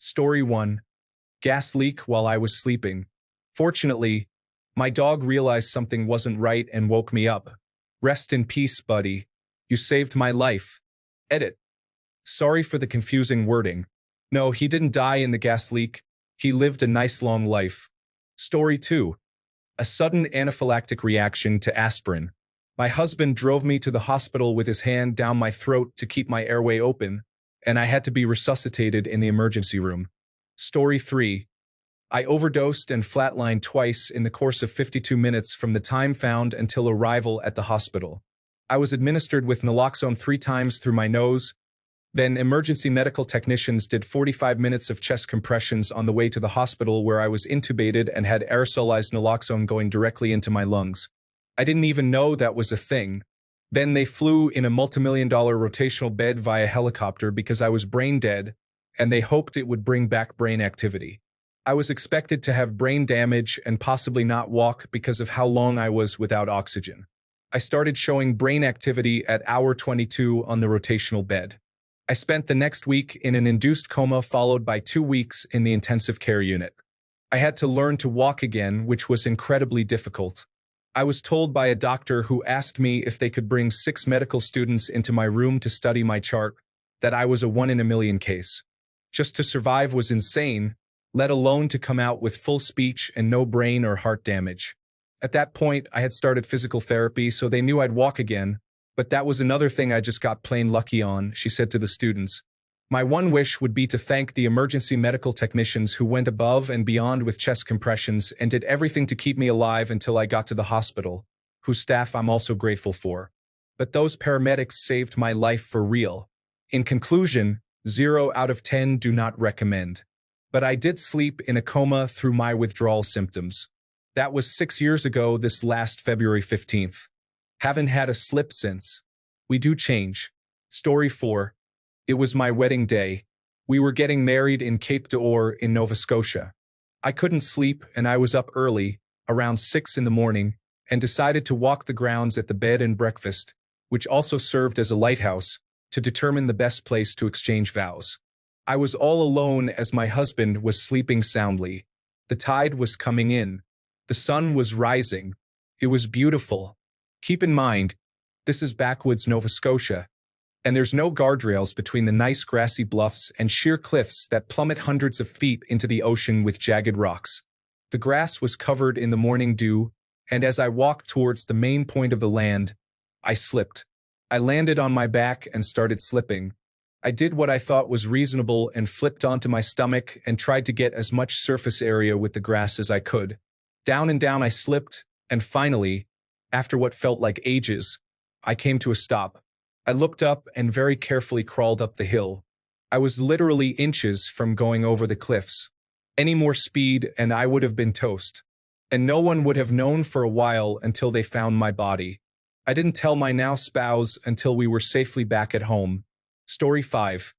Story 1. Gas leak while I was sleeping. Fortunately, my dog realized something wasn't right and woke me up. Rest in peace, buddy. You saved my life. Edit. Sorry for the confusing wording. No, he didn't die in the gas leak. He lived a nice long life. Story 2. A sudden anaphylactic reaction to aspirin. My husband drove me to the hospital with his hand down my throat to keep my airway open, and I had to be resuscitated in the emergency room. Story 3. I overdosed and flatlined twice in the course of 52 minutes from the time found until arrival at the hospital. I was administered with naloxone 3 times through my nose. Then emergency medical technicians did 45 minutes of chest compressions on the way to the hospital, where I was intubated and had aerosolized naloxone going directly into my lungs. I didn't even know that was a thing. Then they flew in a multimillion-dollar rotational bed via helicopter because I was brain dead, and they hoped it would bring back brain activity. I was expected to have brain damage and possibly not walk because of how long I was without oxygen. I started showing brain activity at hour 22 on the rotational bed. I spent the next week in an induced coma, followed by 2 weeks in the intensive care unit. I had to learn to walk again, which was incredibly difficult. I was told by a doctor who asked me if they could bring 6 medical students into my room to study my chart that I was a 1 in a million case. Just to survive was insane, let alone to come out with full speech and no brain or heart damage. At that point, I had started physical therapy, so they knew I'd walk again, but that was another thing I just got plain lucky on, she said to the students. My one wish would be to thank the emergency medical technicians who went above and beyond with chest compressions and did everything to keep me alive until I got to the hospital, whose staff I'm also grateful for. But those paramedics saved my life for real. In conclusion, 0 out of 10 do not recommend. But I did sleep in a coma through my withdrawal symptoms. That was 6 years ago this last February 15th. Haven't had a slip since. We do change. Story 4. It was my wedding day. We were getting married in Cape d'Or in Nova Scotia. I couldn't sleep and I was up early, around 6 in the morning, and decided to walk the grounds at the bed and breakfast, which also served as a lighthouse, to determine the best place to exchange vows. I was all alone as my husband was sleeping soundly. The tide was coming in. The sun was rising. It was beautiful. Keep in mind, this is backwoods Nova Scotia, and there's no guardrails between the nice grassy bluffs and sheer cliffs that plummet hundreds of feet into the ocean with jagged rocks. The grass was covered in the morning dew, and as I walked towards the main point of the land, I slipped. I landed on my back and started slipping. I did what I thought was reasonable and flipped onto my stomach and tried to get as much surface area with the grass as I could. Down and down I slipped, and finally, after what felt like ages, I came to a stop. I looked up and very carefully crawled up the hill. I was literally inches from going over the cliffs. Any more speed and I would have been toast. And no one would have known for a while until they found my body. I didn't tell my now spouse until we were safely back at home. Story 5.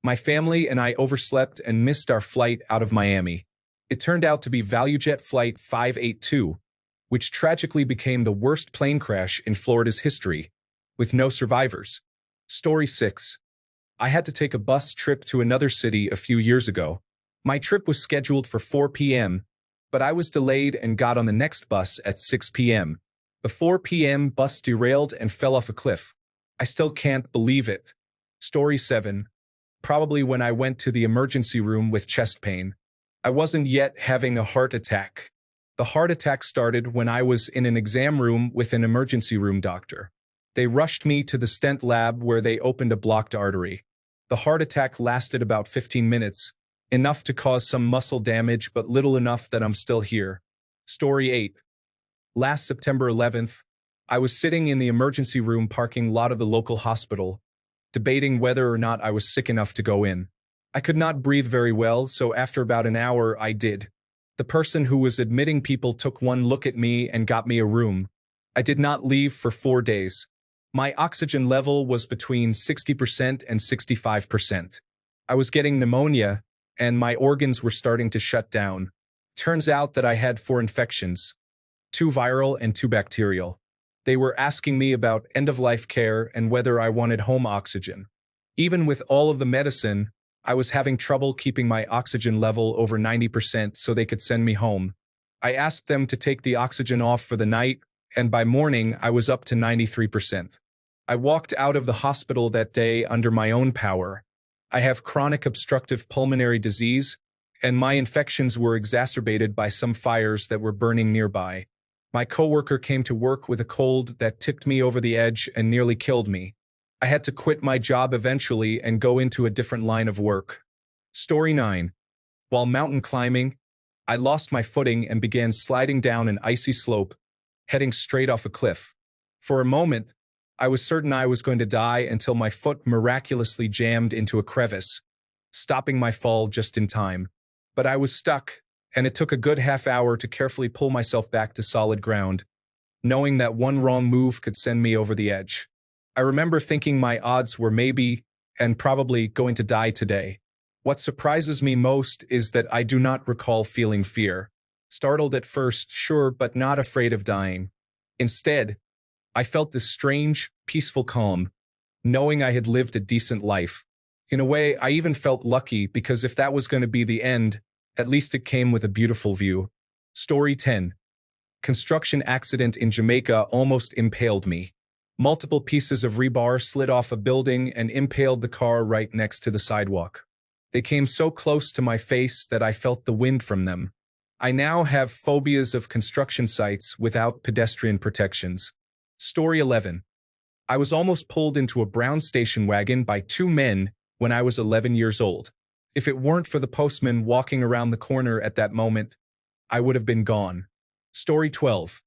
My family and I overslept and missed our flight out of Miami. It turned out to be ValueJet Flight 582, which tragically became the worst plane crash in Florida's history, with no survivors. Story 6. I had to take a bus trip to another city a few years ago. My trip was scheduled for 4 p.m., but I was delayed and got on the next bus at 6 p.m. The 4 p.m. bus derailed and fell off a cliff. I still can't believe it. Story 7. Probably when I went to the emergency room with chest pain. I wasn't yet having a heart attack. The heart attack started when I was in an exam room with an emergency room doctor. They rushed me to the stent lab where they opened a blocked artery. The heart attack lasted about 15 minutes, enough to cause some muscle damage but little enough that I'm still here. Story 8. Last September 11th, I was sitting in the emergency room parking lot of the local hospital, debating whether or not I was sick enough to go in. I could not breathe very well, so after about an hour I did. The person who was admitting people took one look at me and got me a room. I did not leave for 4 days. My oxygen level was between 60% and 65%. I was getting pneumonia, and my organs were starting to shut down. Turns out that I had 4 infections, 2 viral and 2 bacterial. They were asking me about end-of-life care and whether I wanted home oxygen. Even with all of the medicine, I was having trouble keeping my oxygen level over 90% so they could send me home. I asked them to take the oxygen off for the night, and by morning I was up to 93%. I walked out of the hospital that day under my own power. I have chronic obstructive pulmonary disease, and my infections were exacerbated by some fires that were burning nearby. My coworker came to work with a cold that tipped me over the edge and nearly killed me. I had to quit my job eventually and go into a different line of work. Story 9. While mountain climbing, I lost my footing and began sliding down an icy slope, heading straight off a cliff. For a moment, I was certain I was going to die until my foot miraculously jammed into a crevice, stopping my fall just in time. But I was stuck, and it took a good half hour to carefully pull myself back to solid ground, knowing that one wrong move could send me over the edge. I remember thinking my odds were maybe, and probably, going to die today. What surprises me most is that I do not recall feeling fear. Startled at first, sure, but not afraid of dying. Instead, I felt this strange, peaceful calm, knowing I had lived a decent life. In a way, I even felt lucky because if that was going to be the end, at least it came with a beautiful view. Story 10. Construction accident in Jamaica almost impaled me. Multiple pieces of rebar slid off a building and impaled the car right next to the sidewalk. They came so close to my face that I felt the wind from them. I now have phobias of construction sites without pedestrian protections. Story 11. I was almost pulled into a brown station wagon by two men when I was 11 years old. If it weren't for the postman walking around the corner at that moment, I would have been gone. Story 12.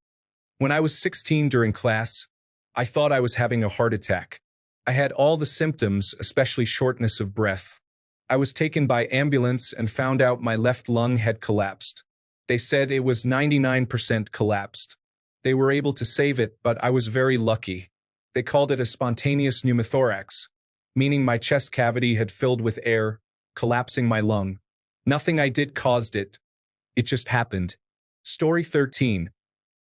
When I was 16 during class, I thought I was having a heart attack. I had all the symptoms, especially shortness of breath. I was taken by ambulance and found out my left lung had collapsed. They said it was 99% collapsed. They were able to save it, but I was very lucky. They called it a spontaneous pneumothorax, meaning my chest cavity had filled with air, collapsing my lung. Nothing I did caused it. It just happened. Story 13.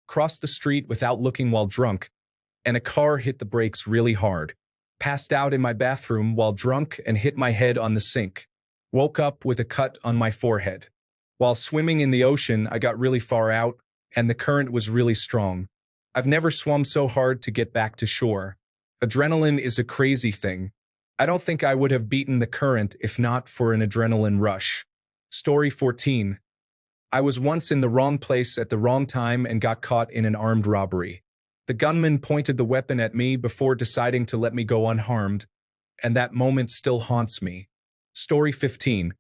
Crossed the street without looking while drunk, and a car hit the brakes really hard. Passed out in my bathroom while drunk and hit my head on the sink. Woke up with a cut on my forehead. While swimming in the ocean, I got really far out, and the current was really strong. I've never swum so hard to get back to shore. Adrenaline is a crazy thing. I don't think I would have beaten the current if not for an adrenaline rush. Story 14. I was once in the wrong place at the wrong time and got caught in an armed robbery. The gunman pointed the weapon at me before deciding to let me go unharmed, and that moment still haunts me. Story 15.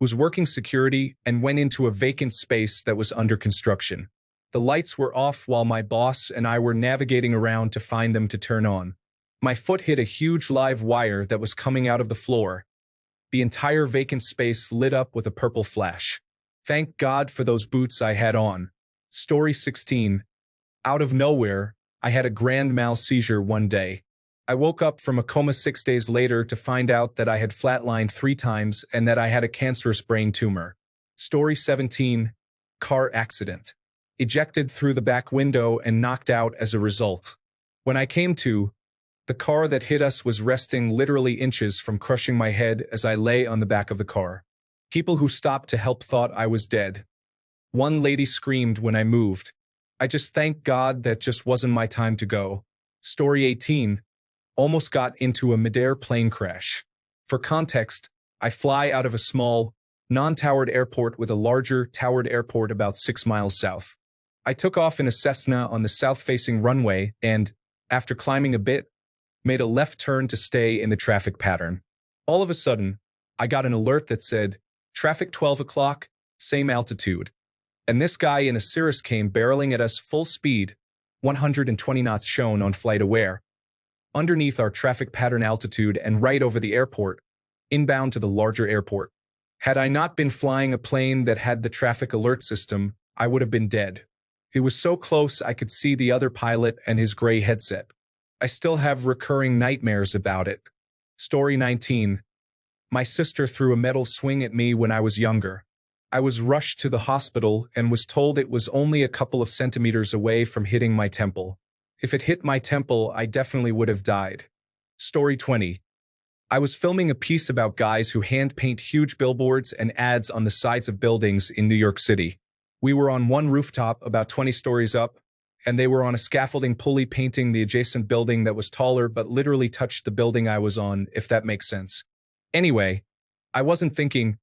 Was working security and went into a vacant space that was under construction. The lights were off while my boss and I were navigating around to find them to turn on. My foot hit a huge live wire that was coming out of the floor. The entire vacant space lit up with a purple flash. Thank God for those boots I had on. Story 16. Out of nowhere, I had a grand mal seizure one day. I woke up from a coma 6 days later to find out that I had flatlined 3 times and that I had a cancerous brain tumor. Story 17. Car accident. Ejected through the back window and knocked out as a result. When I came to, the car that hit us was resting literally inches from crushing my head as I lay on the back of the car. People who stopped to help thought I was dead. One lady screamed when I moved. I just thank God that just wasn't my time to go. Story 18. Almost got into a midair plane crash. For context, I fly out of a small, non-towered airport with a larger, towered airport about 6 miles south. I took off in a Cessna on the south-facing runway and, after climbing a bit, made a left turn to stay in the traffic pattern. All of a sudden, I got an alert that said, "Traffic 12 o'clock, same altitude." And this guy in a Cirrus came barreling at us full speed, 120 knots shown on Flight Aware, underneath our traffic pattern altitude and right over the airport, inbound to the larger airport. Had I not been flying a plane that had the traffic alert system, I would have been dead. It was so close I could see the other pilot and his gray headset. I still have recurring nightmares about it. Story 19. My sister threw a metal swing at me when I was younger. I was rushed to the hospital and was told it was only a couple of centimeters away from hitting my temple. If it hit my temple, I definitely would have died. Story 20. I was filming a piece about guys who hand paint huge billboards and ads on the sides of buildings in New York City. We were on one rooftop about 20 stories up, and they were on a scaffolding pulley painting the adjacent building that was taller but literally touched the building I was on, if that makes sense. Anyway, I wasn't thinking,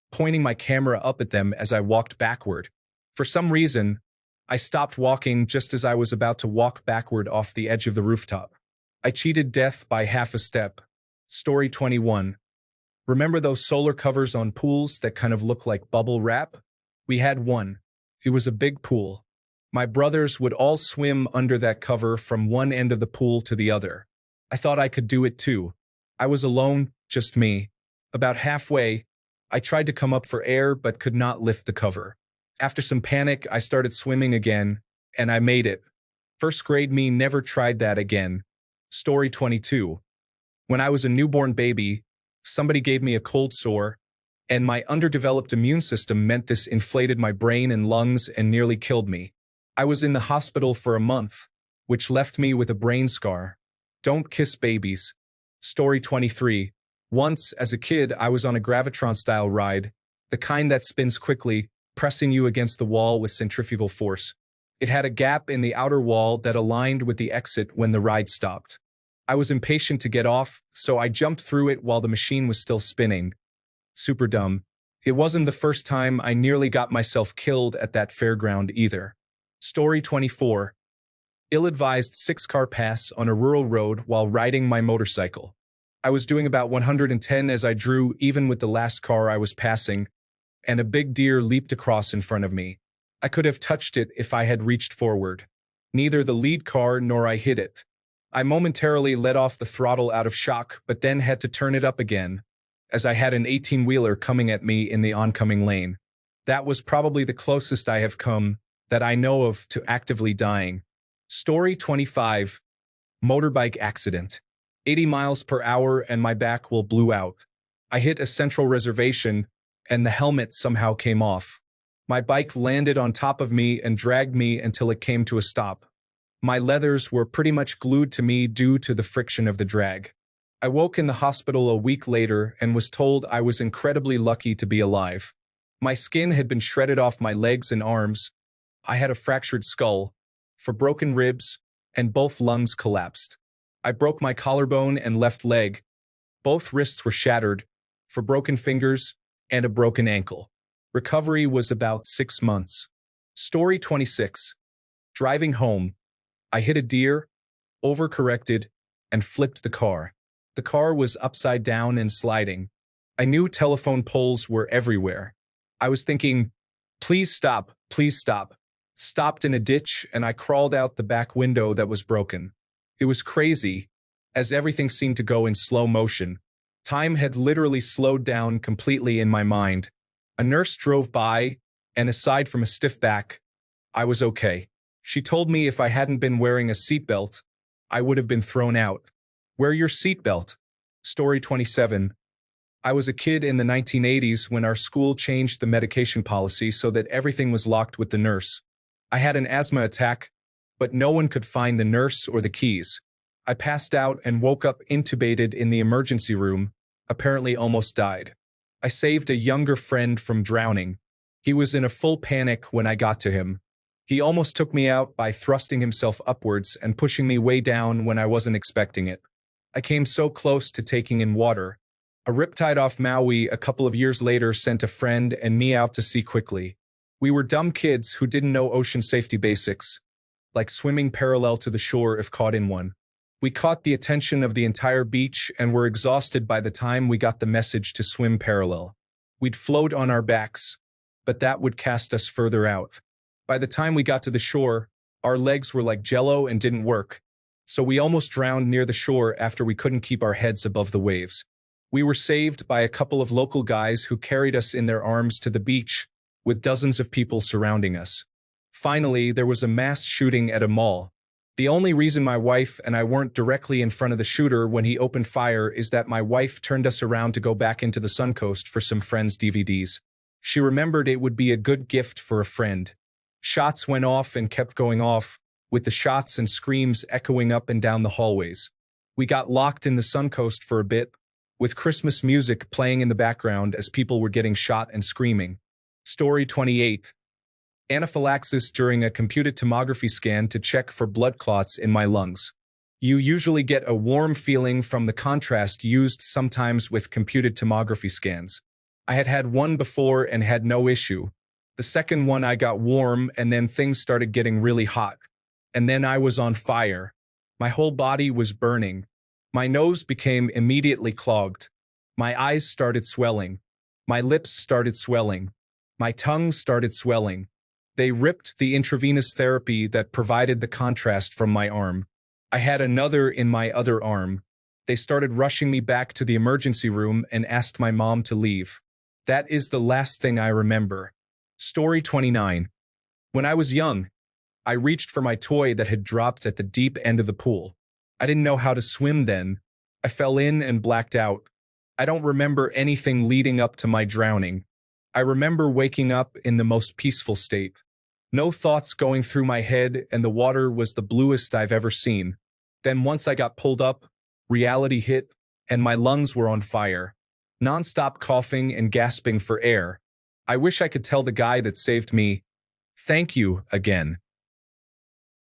pointing my camera up at them as I walked backward. For some reason, I stopped walking just as I was about to walk backward off the edge of the rooftop. I cheated death by half a step. Story 21. Remember those solar covers on pools that kind of look like bubble wrap? We had one. It was a big pool. My brothers would all swim under that cover from one end of the pool to the other. I thought I could do it too. I was alone, just me. About halfway, I tried to come up for air but could not lift the cover. After some panic, I started swimming again, and I made it. First grade me never tried that again. Story 22. When I was a newborn baby, somebody gave me a cold sore, and my underdeveloped immune system meant this inflated my brain and lungs and nearly killed me. I was in the hospital for a month, which left me with a brain scar. Don't kiss babies. Story 23. Once, as a kid, I was on a Gravitron-style ride, the kind that spins quickly, pressing you against the wall with centrifugal force. It had a gap in the outer wall that aligned with the exit when the ride stopped. I was impatient to get off, so I jumped through it while the machine was still spinning. Super dumb. It wasn't the first time I nearly got myself killed at that fairground either. Story 24. Ill-advised 6-car pass on a rural road while riding my motorcycle. I was doing about 110 as I drew even with the last car I was passing, and a big deer leaped across in front of me. I could have touched it if I had reached forward. Neither the lead car nor I hit it. I momentarily let off the throttle out of shock, but then had to turn it up again, as I had an 18-wheeler coming at me in the oncoming lane. That was probably the closest I have come, that I know of, to actively dying. Story 25. Motorbike accident. 80 miles per hour and my back will blew out. I hit a central reservation, and the helmet somehow came off. My bike landed on top of me and dragged me until it came to a stop. My leathers were pretty much glued to me due to the friction of the drag. I woke in the hospital a week later and was told I was incredibly lucky to be alive. My skin had been shredded off my legs and arms. I had a fractured skull, 4 broken ribs, and both lungs collapsed. I broke my collarbone and left leg. Both wrists were shattered, 4 broken fingers, and a broken ankle. Recovery was about 6 months. Story 26. Driving home. I hit a deer, overcorrected, and flipped the car. The car was upside down and sliding. I knew telephone poles were everywhere. I was thinking, please stop, please stop. Stopped in a ditch, and I crawled out the back window that was broken. It was crazy, as everything seemed to go in slow motion. Time had literally slowed down completely in my mind. A nurse drove by, and aside from a stiff back, I was okay. She told me if I hadn't been wearing a seatbelt, I would have been thrown out. Wear your seatbelt. Story 27. I was a kid in the 1980s when our school changed the medication policy so that everything was locked with the nurse. I had an asthma attack, but no one could find the nurse or the keys. I passed out and woke up intubated in the emergency room, apparently almost died. I saved a younger friend from drowning. He was in a full panic when I got to him. He almost took me out by thrusting himself upwards and pushing me way down when I wasn't expecting it. I came so close to taking in water. A riptide off Maui a couple of years later sent a friend and me out to sea quickly. We were dumb kids who didn't know ocean safety basics, like swimming parallel to the shore if caught in one. We caught the attention of the entire beach and were exhausted by the time we got the message to swim parallel. We'd float on our backs, but that would cast us further out. By the time we got to the shore, our legs were like jello and didn't work, so we almost drowned near the shore after we couldn't keep our heads above the waves. We were saved by a couple of local guys who carried us in their arms to the beach, with dozens of people surrounding us. Finally, there was a mass shooting at a mall. The only reason my wife and I weren't directly in front of the shooter when he opened fire is that my wife turned us around to go back into the Suncoast for some friends' DVDs. She remembered it would be a good gift for a friend. Shots went off and kept going off, with the shots and screams echoing up and down the hallways. We got locked in the Suncoast for a bit, with Christmas music playing in the background as people were getting shot and screaming. Story 28. Anaphylaxis during a computed tomography scan to check for blood clots in my lungs. You usually get a warm feeling from the contrast used sometimes with computed tomography scans. I had had one before and had no issue. The second one I got warm and then things started getting really hot. And then I was on fire. My whole body was burning. My nose became immediately clogged. My eyes started swelling. My lips started swelling. My tongue started swelling. They ripped the intravenous therapy that provided the contrast from my arm. I had another in my other arm. They started rushing me back to the emergency room and asked my mom to leave. That is the last thing I remember. Story 29. When I was young, I reached for my toy that had dropped at the deep end of the pool. I didn't know how to swim then. I fell in and blacked out. I don't remember anything leading up to my drowning. I remember waking up in the most peaceful state. No thoughts going through my head, and the water was the bluest I've ever seen. Then once I got pulled up, reality hit, and my lungs were on fire. Non-stop coughing and gasping for air. I wish I could tell the guy that saved me, "Thank you again."